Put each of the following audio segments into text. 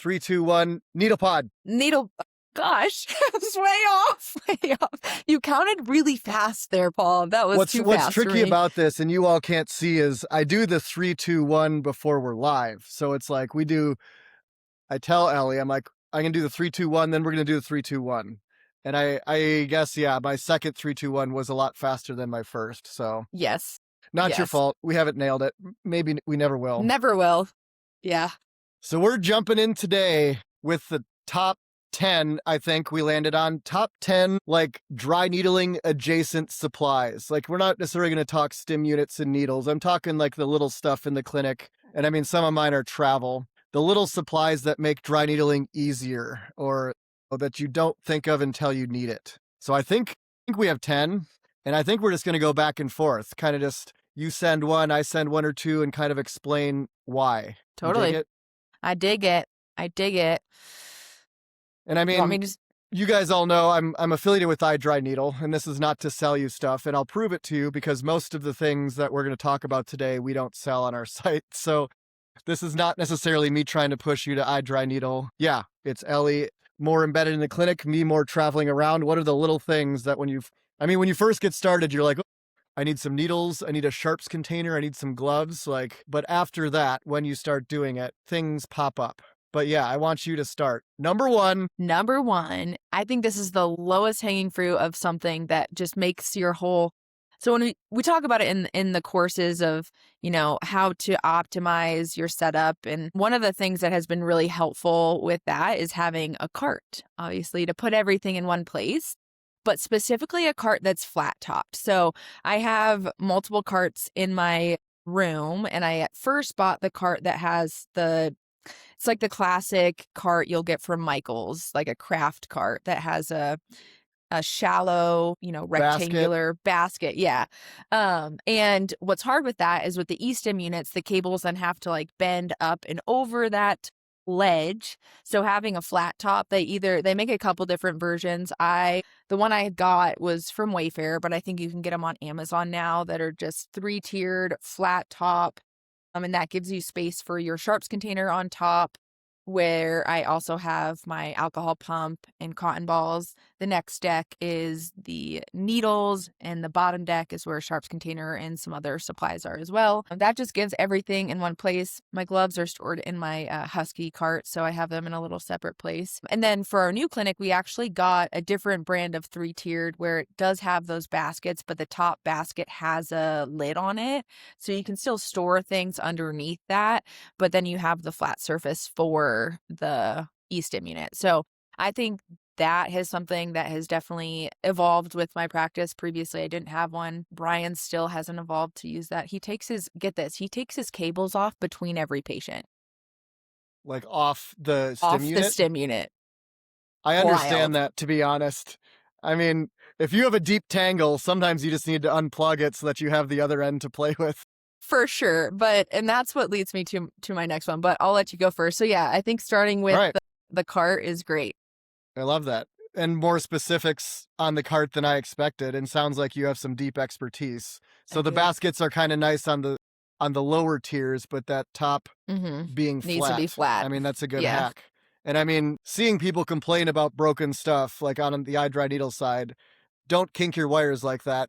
3, 2, 1, needle pod. Needle. Gosh, I was way off. You counted really fast there, Paul. That was too fast. What's tricky about this, and you all can't see, is I do the 3, 2, 1 before we're live. So it's like I tell Ellie, I'm like, I'm going to do the 3, 2, 1, then we're going to do the 3, 2, 1. And I guess, yeah, my second 3, 2, 1 was a lot faster than my first. So yes. Not your fault. We haven't nailed it. Maybe we never will. Never will. Yeah. So we're jumping in today with the top 10, I think we landed on top 10, like dry needling adjacent supplies. Like we're not necessarily going to talk stim units and needles. I'm talking like the little stuff in the clinic. And I mean, some of mine are travel. The little supplies that make dry needling easier or that you don't think of until you need it. So I think we have 10, and I think we're just going to go back and forth, kind of just you send one, I send one or two, and kind of explain why. Totally. You dig it? I dig it. And I mean, you guys all know I'm affiliated with iDry Needle, and this is not to sell you stuff, and I'll prove it to you because most of the things that we're going to talk about today, we don't sell on our site. So this is not necessarily me trying to push you to iDry Needle. Yeah, it's Ellie more embedded in the clinic, me more traveling around. What are the little things that when you first get started, you're like, oh, I need some needles, I need a sharps container, I need some gloves, but after that, when you start doing it, things pop up. But yeah, I want you to start. Number one, I think this is the lowest hanging fruit of something that just makes your whole. So when we talk about it in the courses of, how to optimize your setup. And one of the things that has been really helpful with that is having a cart, obviously, to put everything in one place, but specifically a cart that's flat topped. So I have multiple carts in my room, and I at first bought the cart that has it's like the classic cart you'll get from Michael's, like a craft cart that has a shallow, rectangular basket. Yeah. And what's hard with that is with the eStim units, the cables then have to bend up and over that ledge. So having a flat top, they make a couple different versions. The one I got was from Wayfair, but I think you can get them on Amazon now that are just 3-tiered flat top. And that gives you space for your sharps container on top, where I also have my alcohol pump and cotton balls. The next deck is the needles, and the bottom deck is where a sharps container and some other supplies are as well. That just gives everything in one place. My gloves are stored in my Husky cart, so I have them in a little separate place. And then for our new clinic, we actually got a different brand of 3-tiered where it does have those baskets, but the top basket has a lid on it. So you can still store things underneath that, but then you have the flat surface for the eStim unit. So I think that is something that has definitely evolved with my practice. Previously, I didn't have one. Brian still hasn't evolved to use that. He takes his cables off between every patient. Like off the stim unit? Off the stim unit. I understand that, to be honest. I mean, if you have a deep tangle, sometimes you just need to unplug it so that you have the other end to play with. For sure. And that's what leads me to my next one, but I'll let you go first. So yeah, I think starting with the cart is great. I love that. And more specifics on the cart than I expected. And sounds like you have some deep expertise. So the baskets are kind of nice on the lower tiers, but that top being flat. Needs to be flat. I mean, that's a good hack. And I mean, seeing people complain about broken stuff, like on the iDry Needle side, don't kink your wires like that.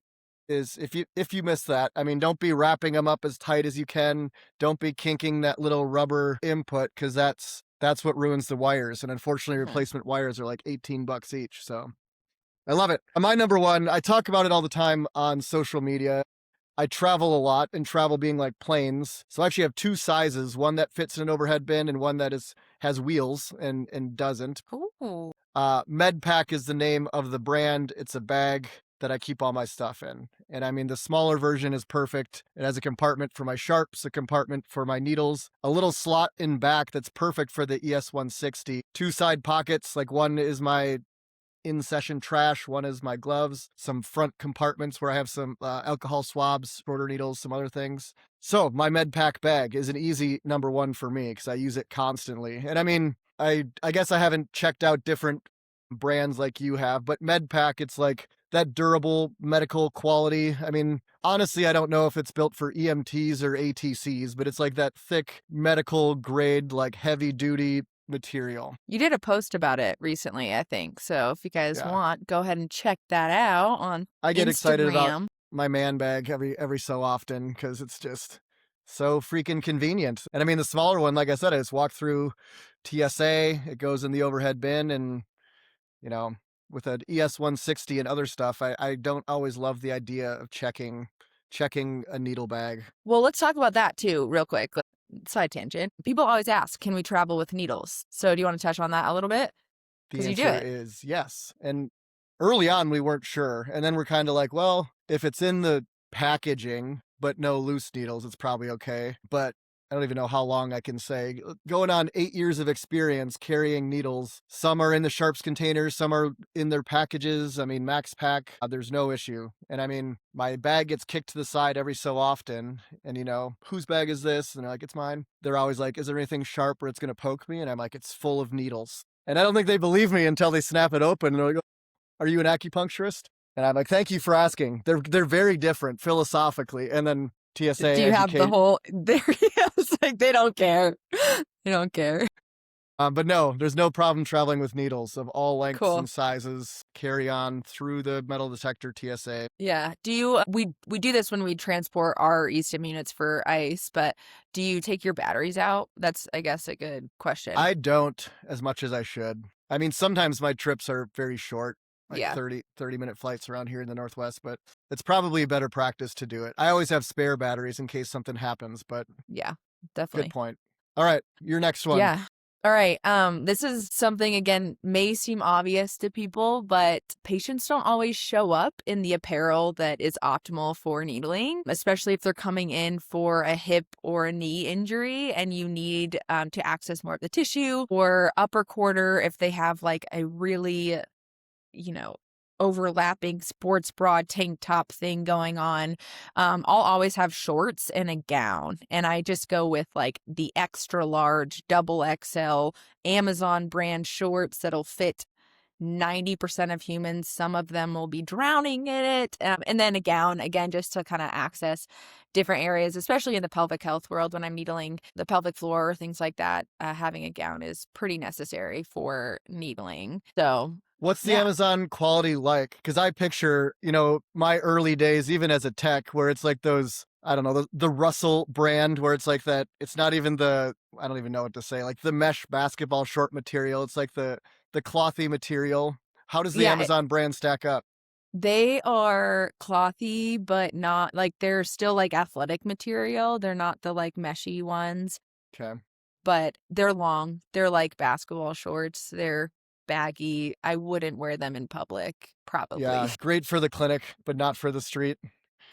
Is if you miss that, I mean, don't be wrapping them up as tight as you can. Don't be kinking that little rubber input, because that's what ruins the wires. And unfortunately, replacement wires are like $18 each. So I love it. My number one, I talk about it all the time on social media. I travel a lot, and travel being like planes. So I actually have two sizes, one that fits in an overhead bin and one that has wheels and doesn't. Ooh. MedPack is the name of the brand. It's a bag that I keep all my stuff in. And I mean, the smaller version is perfect. It has a compartment for my sharps, a compartment for my needles, a little slot in back that's perfect for the ES160, 2 side pockets, like one is my in-session trash, one is my gloves, some front compartments where I have some alcohol swabs, shorter needles, some other things. So my MedPack bag is an easy number one for me because I use it constantly. And I mean, I guess I haven't checked out different brands like you have, but MedPack, it's like that durable medical quality. I mean, honestly, I don't know if it's built for EMTs or ATCs, but it's like that thick medical grade, like heavy duty material. You did a post about it recently, I think. So if you guys Yeah. want, go ahead and check that out on I get excited about Instagram. my man bag every so often because it's just so freaking convenient. And I mean, the smaller one, like I said, I just walk through TSA, it goes in the overhead bin, and you know, with an ES 160 and other stuff, I don't always love the idea of checking a needle bag. Well, let's talk about that too, real quick. Side tangent. People always ask, can we travel with needles? So do you want to touch on that a little bit? The Because you do answer it. is yes. And early on, we weren't sure. And then we're kind of like, well, if it's in the packaging, but no loose needles, it's probably okay. But I don't even know how long I can say. Going on 8 years of experience carrying needles. Some are in the sharps containers, some are in their packages. I mean, Max Pack, there's no issue. And I mean, my bag gets kicked to the side every so often. And, whose bag is this? And they're like, it's mine. They're always like, is there anything sharp where it's going to poke me? And I'm like, it's full of needles. And I don't think they believe me until they snap it open. And they're like, are you an acupuncturist? And I'm like, thank you for asking. They're very different philosophically. And then TSA Do you have the educate. whole there? It's like they don't care. They don't care. But no, there's no problem traveling with needles of all lengths Cool. and sizes. Carry on through the metal detector TSA. Yeah. Do you we do this when we transport our eSIM units for ICE, but do you take your batteries out? That's, I guess, a good question. I don't as much as I should. I mean, sometimes my trips are very short, like Yeah. 30-minute flights around here in the Northwest, but it's probably a better practice to do it. I always have spare batteries in case something happens, but Yeah, good definitely. point. All right, your next one. Yeah. All right. This is something, again, may seem obvious to people, but patients don't always show up in the apparel that is optimal for needling, especially if they're coming in for a hip or a knee injury and you need to access more of the tissue, or upper quarter if they have like a really, overlapping sports bra tank top thing going on. I'll always have shorts and a gown, and I just go with like the extra large double XL Amazon brand shorts that'll fit 90% of humans. Some of them will be drowning in it. And then a gown, again, just to kind of access different areas, especially in the pelvic health world when I'm needling the pelvic floor or things like that. Having a gown is pretty necessary for needling. So What's the yeah. Amazon quality like? Because I picture, my early days, even as a tech, where it's like those, I don't know, the Russell brand, where it's like that, it's not even I don't even know what to say, like the mesh basketball short material. It's like the clothy material. How does the Yeah, Amazon brand stack up? they are clothy, but not like they're still like athletic material. They're not the like meshy ones, Okay. but they're long. They're like basketball shorts. They're baggy. I wouldn't wear them in public, probably. Yeah, great for the clinic, but not for the street.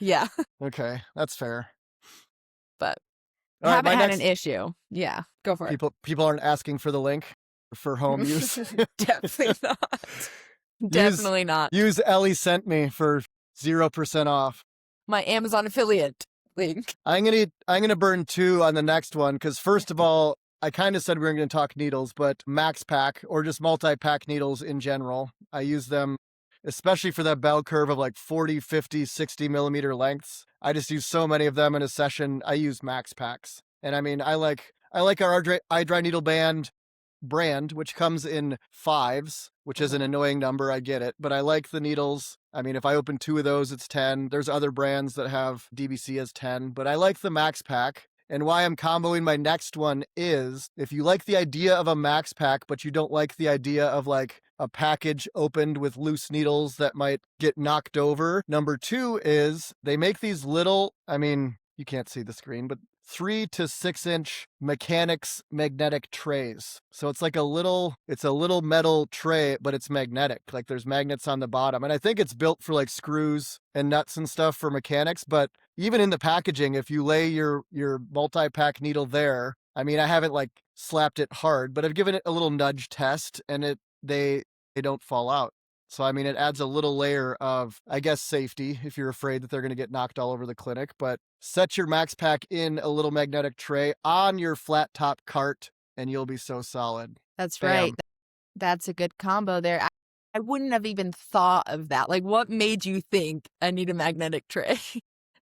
Yeah, Okay, that's fair. but All right, haven't my had an next issue. Yeah, go for it. people aren't asking for the link for home use. Definitely not. use Definitely not. use Ellie sent me for 0% off. My Amazon affiliate link. I'm gonna burn two on the next one because first of all, I kind of said we were going to talk needles, but Max Pack or just multi-pack needles in general, I use them especially for that bell curve of like 40, 50, 60 millimeter lengths. I just use so many of them in a session. I use Max Packs, and I mean I like our iDry needle band brand, which comes in fives, which is an annoying number. I get it, but I like the needles. I mean, if I open two of those, it's 10. There's other brands that have DBC as 10, but I like the Max Pack. And why I'm comboing my next one is if you like the idea of a Max Pack, but you don't like the idea of like a package opened with loose needles that might get knocked over. Number two is they make these little, I mean, you can't see the screen, but 3 to 6 inch mechanics magnetic trays. So it's like a little metal tray, but it's magnetic. Like there's magnets on the bottom. And I think it's built for like screws and nuts and stuff for mechanics. But even in the packaging, if you lay your multi-pack needle there, I mean, I haven't like slapped it hard, but I've given it a little nudge test and they don't fall out. So, I mean, it adds a little layer of, I guess, safety if you're afraid that they're going to get knocked all over the clinic. But set your Max Pack in a little magnetic tray on your flat top cart, and you'll be so solid. That's Bam. right. That's a good combo there. I wouldn't have even thought of that. Like, what made you think I need a magnetic tray?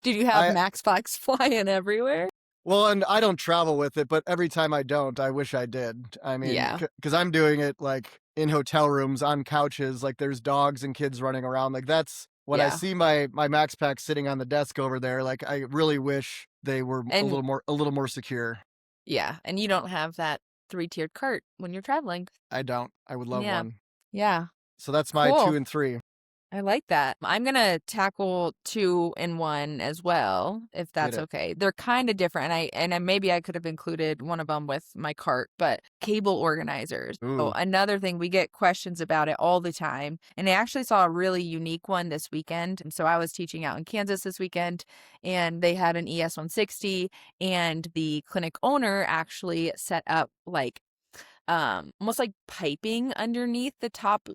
Did you have Max Packs flying everywhere? Well, and I don't travel with it, but every time I don't, I wish I did. I mean, Yeah. because I'm doing it like in hotel rooms, on couches, like there's dogs and kids running around. Like that's when I Yeah. see my Max Pack sitting on the desk over there. Like I really wish they were And a little more secure. yeah, and you don't have that three-tiered cart when you're traveling. I don't. I would love Yeah. one. Yeah. So that's my Cool. 2 and 3. I like that. I'm gonna tackle 2 and 1 as well, if Hit that's it. okay. They're kind of different, and I maybe I could have included one of them with my cart, but cable organizers. So Ooh. another thing, we get questions about it all the time, and I actually saw a really unique one this weekend. And so I was teaching out in Kansas this weekend, and they had an ES160, and the clinic owner actually set up like almost like piping underneath the top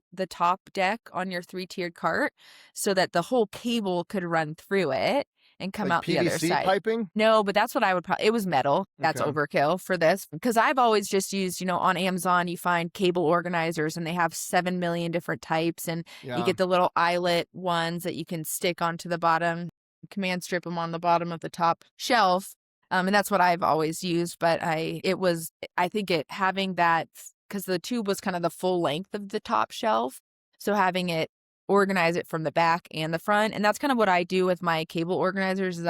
deck on your three-tiered cart so that the whole cable could run through it and come Like out the other PVC side. piping? No, but that's what I would probably, it was metal. That's Okay. overkill for this because I've always just used, on Amazon, you find cable organizers and they have 7 million different types, and you Yeah. get the little eyelet ones that you can stick onto the bottom, command strip them on the bottom of the top shelf. And that's what I've always used. But I think it having that, because the tube was kind of the full length of the top shelf. So having it organize it from the back and the front. And that's kind of what I do with my cable organizers is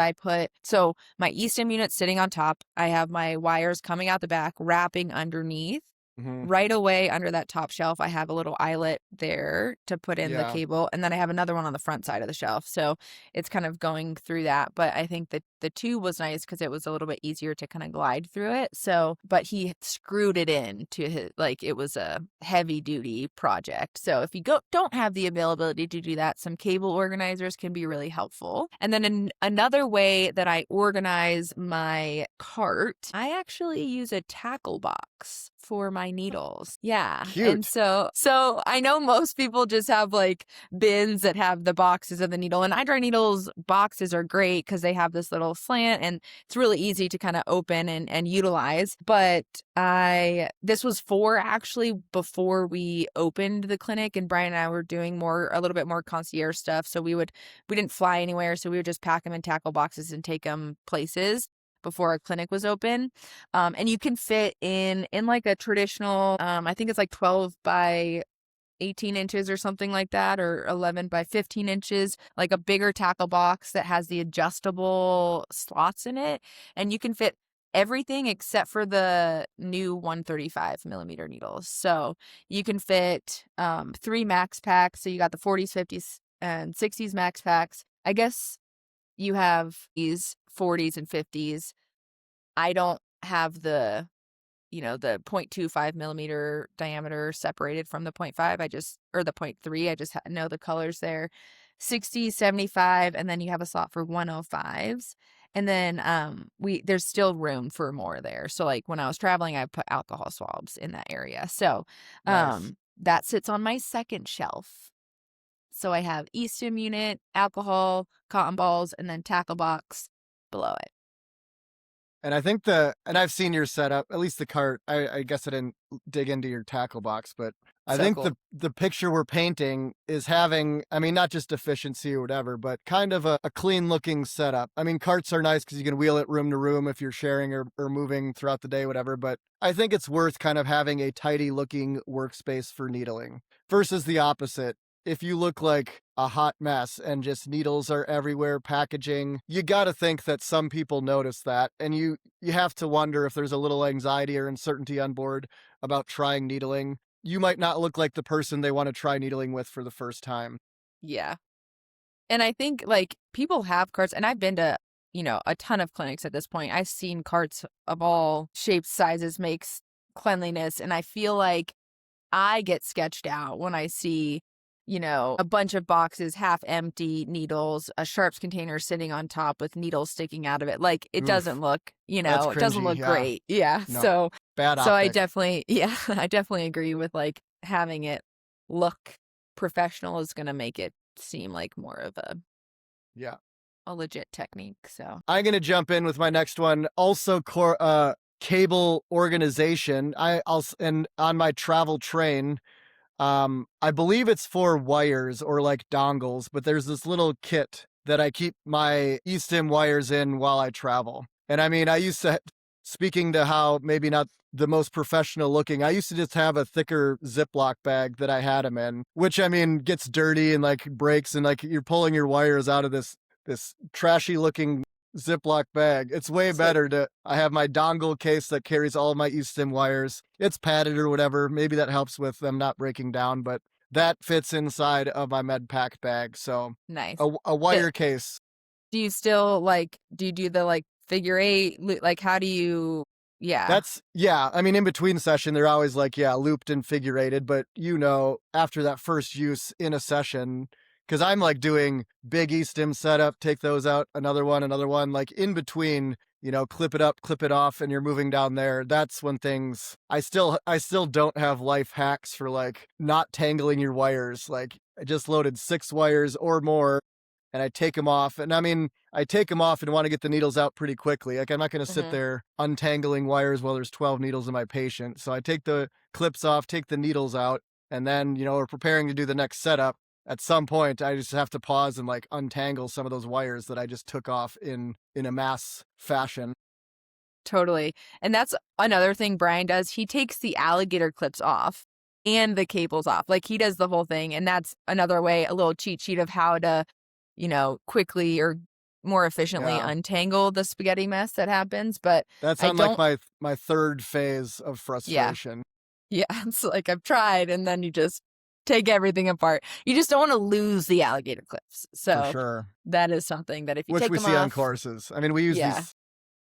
so my eSIM unit sitting on top. I have my wires coming out the back, wrapping underneath. Hmm. Right away under that top shelf, I have a little eyelet there to put in the Yeah. cable. And then I have another one on the front side of the shelf. So it's kind of going through that. But I think that the tube was nice because it was a little bit easier to kind of glide through it. So, but he screwed it in to his, like it was a heavy duty project. So if you don't have the availability to do that, some cable organizers can be really helpful. And then another way that I organize my cart, I actually use a tackle box for my needles. Yeah. And Cute. so I know most people just have like bins that have the boxes of the needle, and iDry needles boxes are great because they have this little slant and it's really easy to kind of open and utilize. But this was for actually before we opened the clinic, and Brian and I were doing a little bit more concierge stuff. So we didn't fly anywhere. So we would just pack them in tackle boxes and take them places before our clinic was open. And you can fit in like a traditional, I think it's like 12 by 18 inches or something like that, or 11 by 15 inches, like a bigger tackle box that has the adjustable slots in it. And you can fit everything except for the new 135 millimeter needles. So you can fit 3 max packs. So you got the 40s, 50s, and 60s max packs. I guess you have these 40s and 50s. I don't have the 0.25 millimeter diameter separated from the 0.5. Or the 0.3. I just know the colors there. 60, 75, and then you have a slot for 105s. And then there's still room for more there. So like when I was traveling, I put alcohol swabs in that area. So Nice. that sits on my second shelf. So I have eSIM unit, alcohol, cotton balls, and then tackle box below it. And I think and I've seen your setup, at least the cart. I guess I didn't dig into your tackle box, but I So think cool. the picture we're painting is having, I mean, not just efficiency or whatever, but kind of a clean looking setup. I mean, carts are nice because you can wheel it room to room if you're sharing or moving throughout the day, whatever. But I think it's worth kind of having a tidy looking workspace for needling versus the opposite. If you look like a hot mess and just needles are everywhere, packaging, you got to think that some people notice that. And you have to wonder if there's a little anxiety or uncertainty on board about trying needling. You might not look like the person they want to try needling with for the first time. Yeah. And I think like people have carts, and I've been to, a ton of clinics at this point. I've seen carts of all shapes, sizes, makes, cleanliness. And I feel like I get sketched out when I see, a bunch of boxes, half empty needles, a sharps container sitting on top with needles sticking out of it. Like it doesn't Oof, look, that's it doesn't cringy. look Yeah. great. Yeah. No, bad So I optic. definitely, yeah, I definitely agree with like having it look professional is going to make it seem like more of Yeah. a legit technique. So, I'm going to jump in with my next one. Also, cable organization. And on my travel train, I believe it's for wires or like dongles, but there's this little kit that I keep my eSIM wires in while I travel. And I mean, I used to, speaking to how maybe not the most professional looking, I used to just have a thicker Ziploc bag that I had them in, which I mean gets dirty and like breaks, and like you're pulling your wires out of this trashy looking Ziploc bag. It's way It's like better to, I have my dongle case that carries all of my eSIM wires. It's padded or whatever. Maybe that helps with them not breaking down, but that fits inside of my med pack bag. So nice. a Do, wire case. do you still like, do you do the like figure eight? Like, how do you, yeah. That's, yeah. I mean, in between session, they're always like, yeah, looped and figurated. But after that first use in a session, because I'm like doing big eSTIM setup, take those out, another one, like in between, clip it up, clip it off, and you're moving down there. That's when things, I still don't have life hacks for like not tangling your wires. Like I just loaded 6 wires or more, and I take them off. And I mean, I take them off and want to get the needles out pretty quickly. Like I'm not going to sit Hmm. there untangling wires while there's 12 needles in my patient. So I take the clips off, take the needles out, and then, we're preparing to do the next setup. At some point, I just have to pause and like untangle some of those wires that I just took off in a mass fashion. Totally. And that's another thing Brian does. He takes the alligator clips off and the cables off. Like he does the whole thing. And that's another way, a little cheat sheet of how to, quickly or more efficiently Yeah. untangle the spaghetti mess that happens. But That's I on like don't, my third phase of yeah. frustration. Yeah. It's like I've tried and then you just take everything apart. You just don't want to lose the alligator clips. For So sure. that is something that if you Which take we them see on off, courses. I mean, we use yeah. these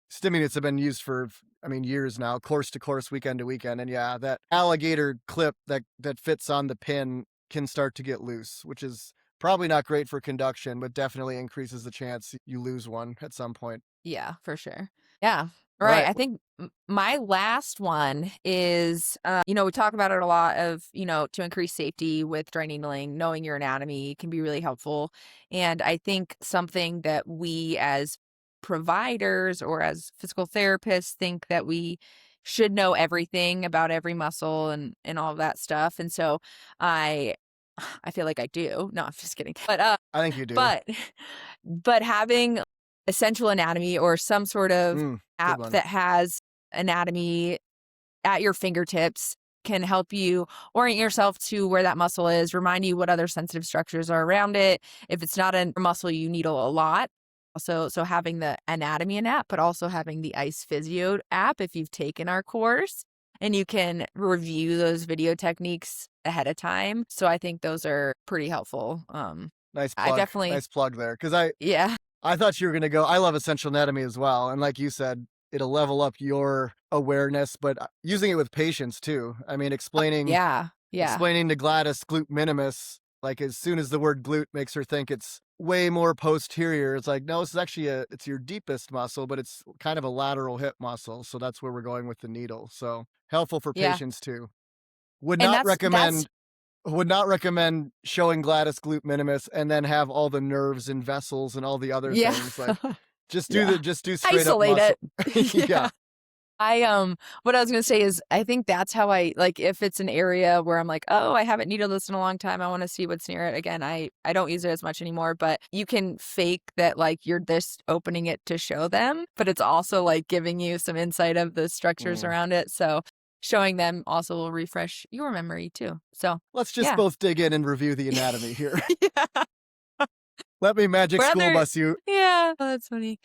stim units have been used for, I mean, years now, course to course, weekend to weekend. And yeah, that alligator clip that fits on the pin can start to get loose, which is probably not great for conduction, but definitely increases the chance you lose one at some point. Yeah, for sure. Yeah. All All right. right. I think my last one is, we talk about it a lot of, to increase safety with dry needling, knowing your anatomy can be really helpful. And I think something that we as providers or as physical therapists think that we should know everything about every muscle and all of that stuff. And so I, I feel like I do. No, I'm just kidding. I think you do. But but having essential anatomy or some sort of Good app one. that has anatomy at your fingertips can help you orient yourself to where that muscle is, remind you what other sensitive structures are around it. If it's not a muscle you needle a lot. So having the anatomy app, but also having the Ice Physio app if you've taken our course, and you can review those video techniques ahead of time. So I think those are pretty helpful. Nice I plug. definitely, Nice plug there. Because yeah, I thought you were going to go, I love essential anatomy as well. And like you said, it'll level up your awareness, but using it with patients too. I mean, yeah, yeah, explaining to Gladys glute minimus, like as soon as the word glute makes her think it's way more posterior, it's like, no, this is actually it's your deepest muscle, but it's kind of a lateral hip muscle. So that's where we're going with the needle. So helpful for yeah. patients too. Would And not that's recommend showing Gladys glute minimus and then have all the nerves and vessels and all the other yeah. things. Like Yeah. just do straight up Isolate muscle. it. Yeah. Yeah. I what I was gonna say is I think that's how I like if it's an area where I'm like, oh, I haven't needled this in a long time. I want to see what's near it. Again, I don't use it as much anymore, but you can fake that like you're this opening it to show them, but it's also like giving you some insight of the structures Mm. around it. So showing them also will refresh your memory too. So Let's just yeah. both dig in and review the anatomy here. Yeah. Let me magic school Brother. bus you. Yeah. Oh, that's funny.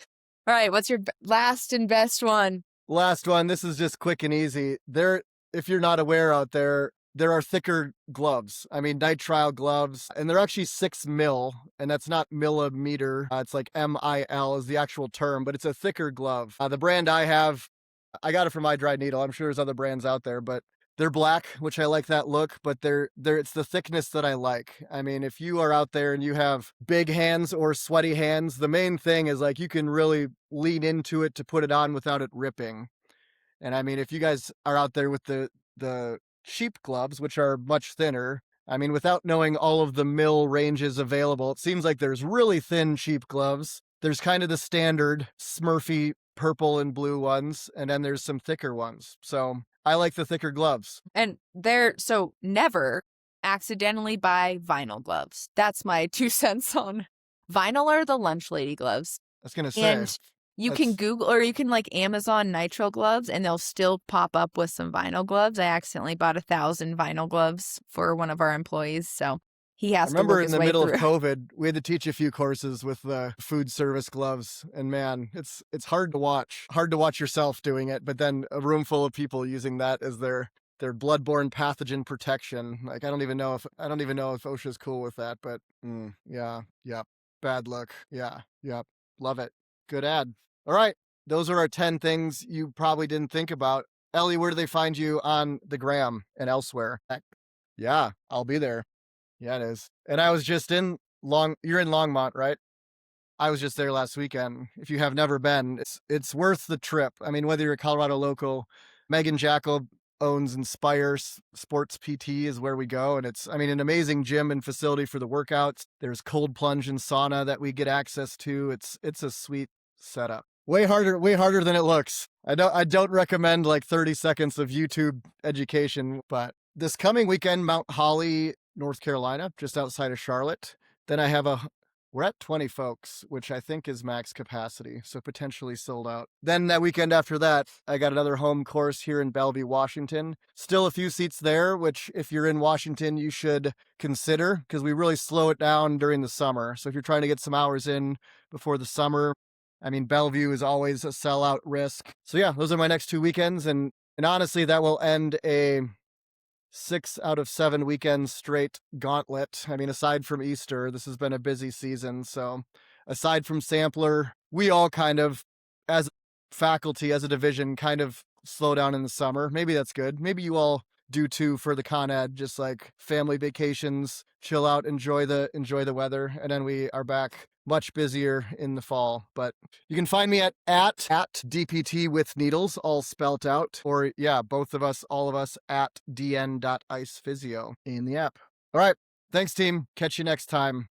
All right. What's your last and best one? Last one. This is just quick and easy. If you're not aware out there, there are thicker gloves. I mean, nitrile gloves, and they're actually 6 mil, and that's not millimeter. It's like MIL is the actual term, but it's a thicker glove. The brand I have, I got it from my dry needle. I'm sure there's other brands out there, but they're black, which I like that look, but it's the thickness that I like. I mean, if you are out there and you have big hands or sweaty hands, the main thing is like you can really lean into it to put it on without it ripping. And I mean, if you guys are out there with the cheap gloves, which are much thinner, I mean, without knowing all of the mill ranges available, it seems like there's really thin cheap gloves. There's kind of the standard Smurfy purple and blue ones, and then there's some thicker ones. So I like the thicker gloves. And so never accidentally buy vinyl gloves. That's my 2 cents on vinyl are the lunch lady gloves. I was gonna say, And You can That's Google or you can like Amazon nitrile gloves and they'll still pop up with some vinyl gloves. I accidentally bought 1,000 vinyl gloves for one of our employees, so he I has to remember work in his the way middle of through. COVID, we had to teach a few courses with the food service gloves, and man, it's hard to watch yourself doing it, but then a room full of people using that as their bloodborne pathogen protection. Like I don't even know if OSHA's cool with that, but yeah, yep, bad look. Yeah, yep, love it. Good ad. All right, those are our 10 things you probably didn't think about. Ellie, where do they find you on the gram and elsewhere? Yeah, I'll be there. Yeah, it is. And I was just in you're in Longmont, right? I was just there last weekend. If you have never been, it's worth the trip. I mean, whether you're a Colorado local, Megan Jackal owns Inspire Sports PT is where we go, and it's, I mean, an amazing gym and facility for the workouts. There's cold plunge and sauna that we get access to. It's a sweet setup. Way harder than it looks. I don't recommend like 30 seconds of YouTube education, but this coming weekend, Mount Holly, North Carolina, just outside of Charlotte. Then we're at 20 folks, which I think is max capacity, so potentially sold out. Then that weekend after that, I got another home course here in Bellevue, Washington. Still a few seats there, which if you're in Washington, you should consider because we really slow it down during the summer. So if you're trying to get some hours in before the summer, I mean, Bellevue is always a sellout risk. So yeah, those are my next 2 weekends. And honestly, that will end a 6 out of 7 weekends straight gauntlet. I mean, aside from Easter, this has been a busy season. So, aside from Sampler, we all kind of, as faculty, as a division, kind of slow down in the summer. Maybe that's good. Maybe you all do too for the Con Ed, just like family vacations, chill out, enjoy the weather, and then we are back much busier in the fall. But you can find me at DPT with needles, all spelt out, or yeah, both of us, all of us at dn.icephysio in the app. All right. Thanks, team. Catch you next time.